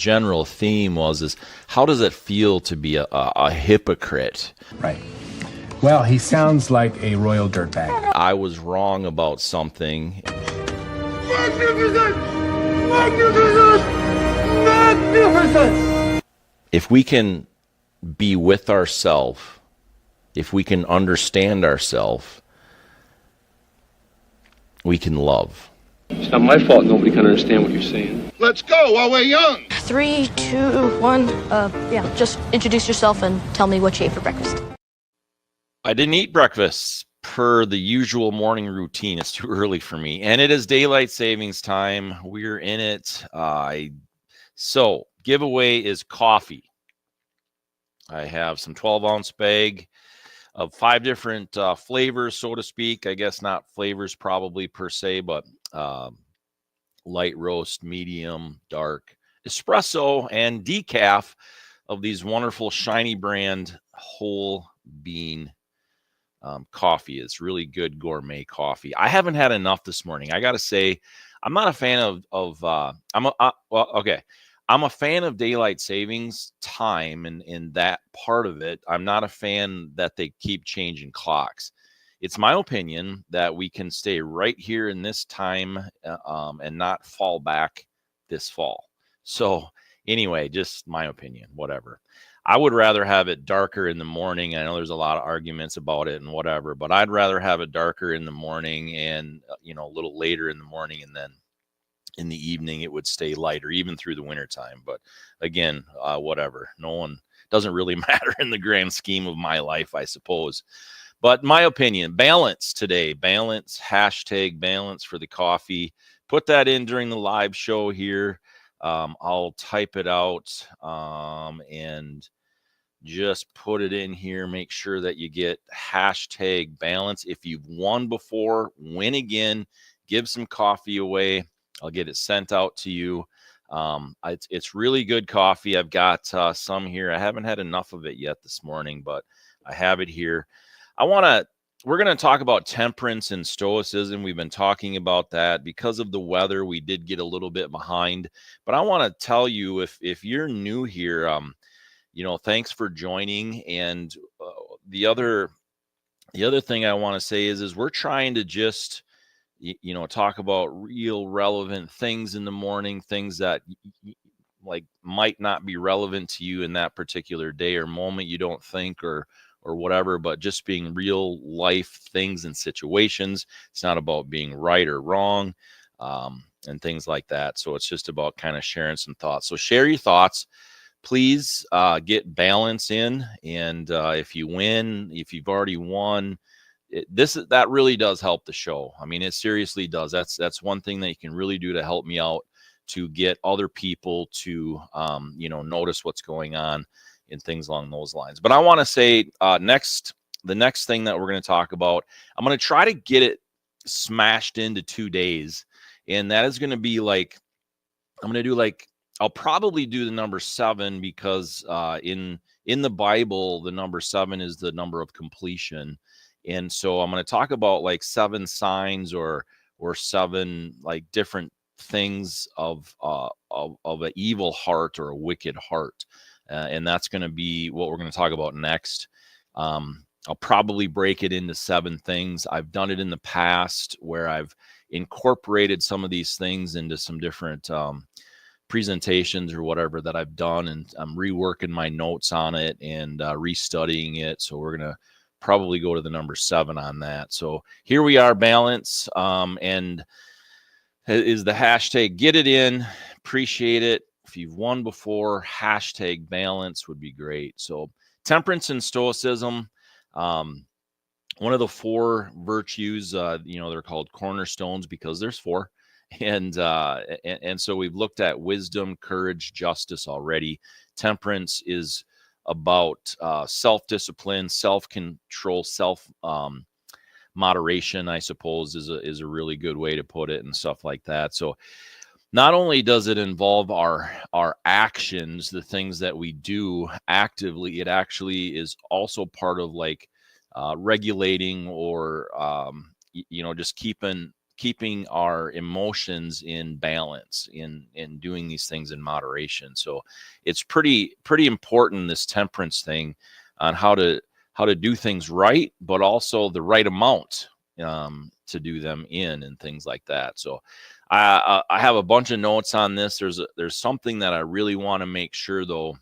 general theme is how does it feel to be a hypocrite? Right. Well, he sounds like a royal dirtbag. I was wrong about something. Magnificent! Magnificent! Magnificent! If we can be with ourselves, if we can understand ourselves, we can love. It's not my fault nobody can understand what you're saying. Let's go while we're young. 3, 2, 1. Just introduce yourself and tell me what you ate for breakfast. I didn't eat breakfast per the usual morning routine. It's too early for me. And it is daylight savings time. We're in it. So giveaway is coffee. I have some 12-ounce bag of 5 different flavors, so to speak. I guess not flavors probably per se, but light roast, medium, dark, espresso, and decaf of these wonderful Shiny brand whole bean coffee. It's really good gourmet coffee. I haven't had enough this morning. I got to say, I'm not a fan I'm a fan of daylight savings time and that part of it. I'm not a fan that they keep changing clocks. It's my opinion that we can stay right here in this time and not fall back this fall. So anyway, just my opinion, whatever. I would rather have it darker in the morning. I know there's a lot of arguments about it and whatever, but I'd rather have it darker in the morning and, a little later in the morning, and then in the evening it would stay lighter even through the wintertime. But again, whatever. No one doesn't really matter in the grand scheme of my life, I suppose. But my opinion, balance today, balance, hashtag balance for the coffee. Put that in during the live show here. I'll type it out and just put it in here. Make sure that you get hashtag balance. If you've won before, win again, give some coffee away. I'll get it sent out to you. It's really good coffee. I've got some here. I haven't had enough of it yet this morning, but I have it here. We're going to talk about temperance and stoicism. We've been talking about that. Because of the weather, we did get a little bit behind. But I want to tell you, if you're new here, thanks for joining. And the other thing I want to say is we're trying to just talk about real relevant things in the morning, things that might not be relevant to you in that particular day or moment, you don't think, or whatever, but just being real life things and situations. It's not about being right or wrong and things like that. So it's just about kind of sharing some thoughts. So share your thoughts. Please get balance in. And if you win, if you've already won, that really does help the show. I mean, it seriously does. That's one thing that you can really do to help me out, to get other people to notice what's going on and things along those lines. But I want to say the next thing that we're going to talk about, I'm going to try to get it smashed into 2 days, and that is going to be I'll probably do the number 7, because in the Bible the number 7 is the number of completion. And so I'm going to talk about 7 signs or 7 different things of an evil heart or a wicked heart. And that's going to be what we're going to talk about next. I'll probably break it into 7 things. I've done it in the past where I've incorporated some of these things into some different presentations or whatever that I've done. And I'm reworking my notes on it and restudying it. So we're going to probably go to the number 7 on that. So here we are, balance, and is the hashtag. Get it in. Appreciate it. If you've won before, hashtag balance would be great. So temperance and stoicism, one of the 4 virtues, they're called cornerstones because there's 4. And so we've looked at wisdom, courage, justice already. Temperance is about self-discipline, self-control, moderation, I suppose, is a really good way to put it, and stuff like that. So not only does it involve our actions, the things that we do actively, it actually is also part of regulating or just keeping keeping our emotions in balance, in doing these things in moderation. So it's pretty important, this temperance thing, on how to do things right, but also the right amount to do them in, and things like that. So I have a bunch of notes on this. There's something that I really want to make sure, though,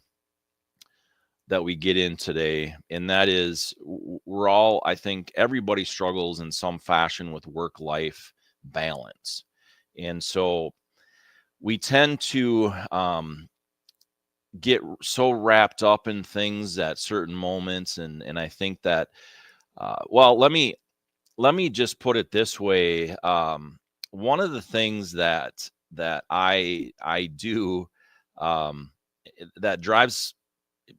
that we get in today, and that is, we're all, I think everybody struggles in some fashion with work-life balance. And so we tend to get so wrapped up in things at certain moments, and I think that well, let me just put it this way. One of the things that I do, um, that drives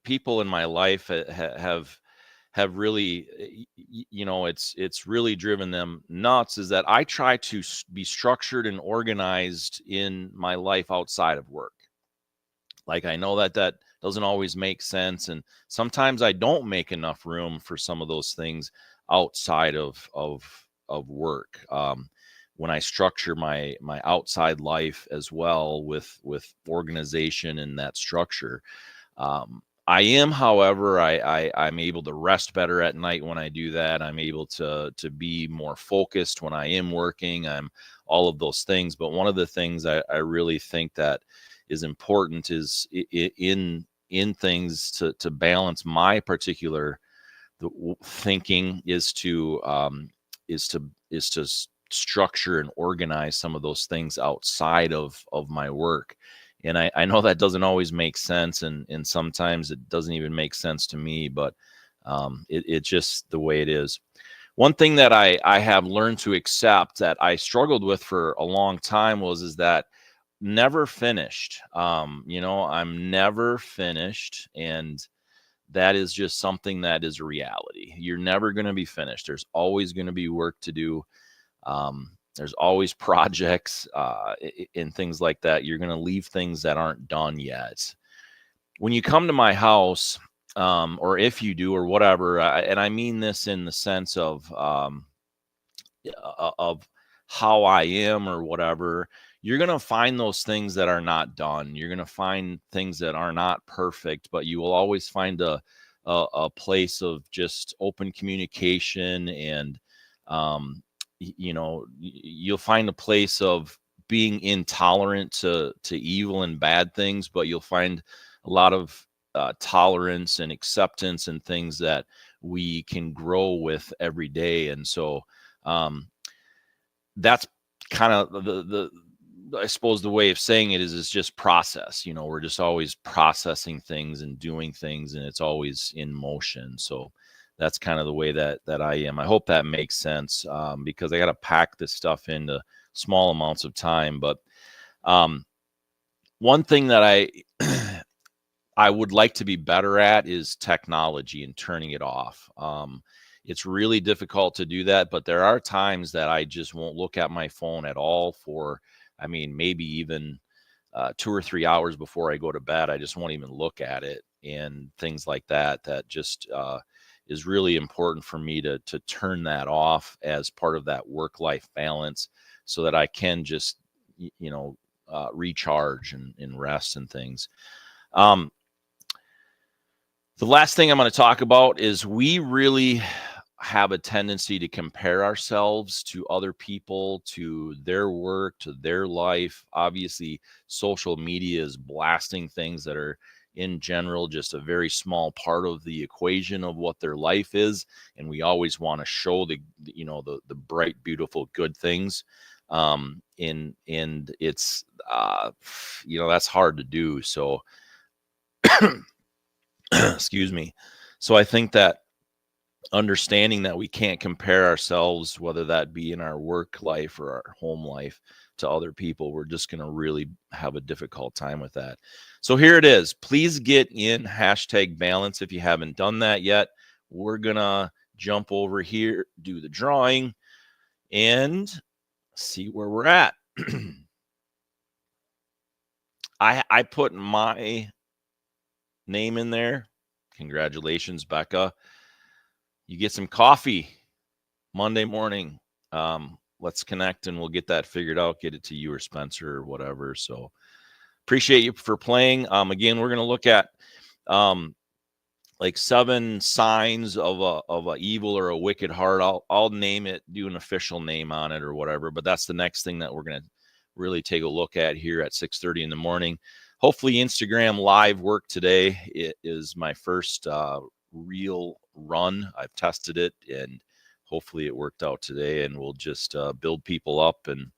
people in my life, have really, it's really driven them nuts, is that I try to be structured and organized in my life outside of work. Like, I know that doesn't always make sense, and sometimes I don't make enough room for some of those things outside of work. When I structure my outside life as well, with organization and that structure, I am, however, I'm able to rest better at night when I do that. I'm able to be more focused when I am working. I'm all of those things. But one of the things I really think that is important is in things to balance my particular thinking, is to structure and organize some of those things outside of my work. And I know that doesn't always make sense, and sometimes it doesn't even make sense to me, but it's just the way it is. One thing that I have learned to accept, that I struggled with for a long time, is that never finished. I'm never finished, and that is just something that is a reality. You're never going to be finished. There's always going to be work to do. There's always projects and things like that. You're going to leave things that aren't done yet. When you come to my house, or if you do, or whatever, and I mean this in the sense of how I am or whatever, you're going to find those things that are not done. You're going to find things that are not perfect, but you will always find a place of just open communication, and you'll find a place of being intolerant to evil and bad things, but you'll find a lot of tolerance and acceptance and things that we can grow with every day. And so that's kind of the I suppose the way of saying it is just process. We're just always processing things and doing things, and it's always in motion. So that's kind of the way that I am. I hope that makes sense, because I got to pack this stuff into small amounts of time. But one thing that I would like to be better at is technology and turning it off. It's really difficult to do that, but there are times that I just won't look at my phone at all for, maybe even 2 or 3 hours before I go to bed. I just won't even look at it, and things like that. That just is really important for me to turn that off as part of that work-life balance, so that I can just, recharge and rest and things. The last thing I'm going to talk about is, we really have a tendency to compare ourselves to other people, to their work, to their life. Obviously, social media is blasting things that are, in general, just a very small part of the equation of what their life is, and we always want to show the bright, beautiful, good things. And it's that's hard to do. So excuse me. So I think that understanding that we can't compare ourselves, whether that be in our work life or our home life, to other people, we're just going to really have a difficult time with that. So here it is. Please get in #balance if you haven't done that yet. We're going to jump over here, do the drawing, and see where we're at. I put my name in there. Congratulations, Becca. You get some coffee Monday morning. let's connect and we'll get that figured out, get it to you or Spencer or whatever. So appreciate you for playing. Again, we're going to look at like 7 signs of a evil or a wicked heart. I'll name it, do an official name on it or whatever, but that's the next thing that we're going to really take a look at here at 6:30 in the morning. Hopefully Instagram live worked today. It is my first real run. I've tested it and hopefully it worked out today, and we'll just build people up and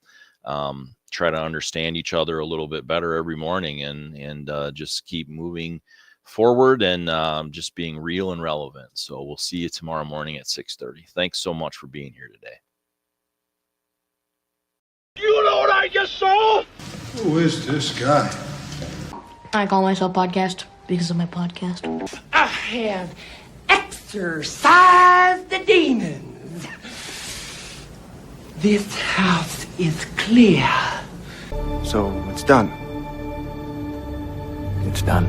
try to understand each other a little bit better every morning, and just keep moving forward and just being real and relevant. So we'll see you tomorrow morning at 6:30. Thanks so much for being here today. You know what I just saw? Who is this guy? I call myself Podcast because of my podcast. I have exorcised the demons. This house is clear. So it's done. It's done.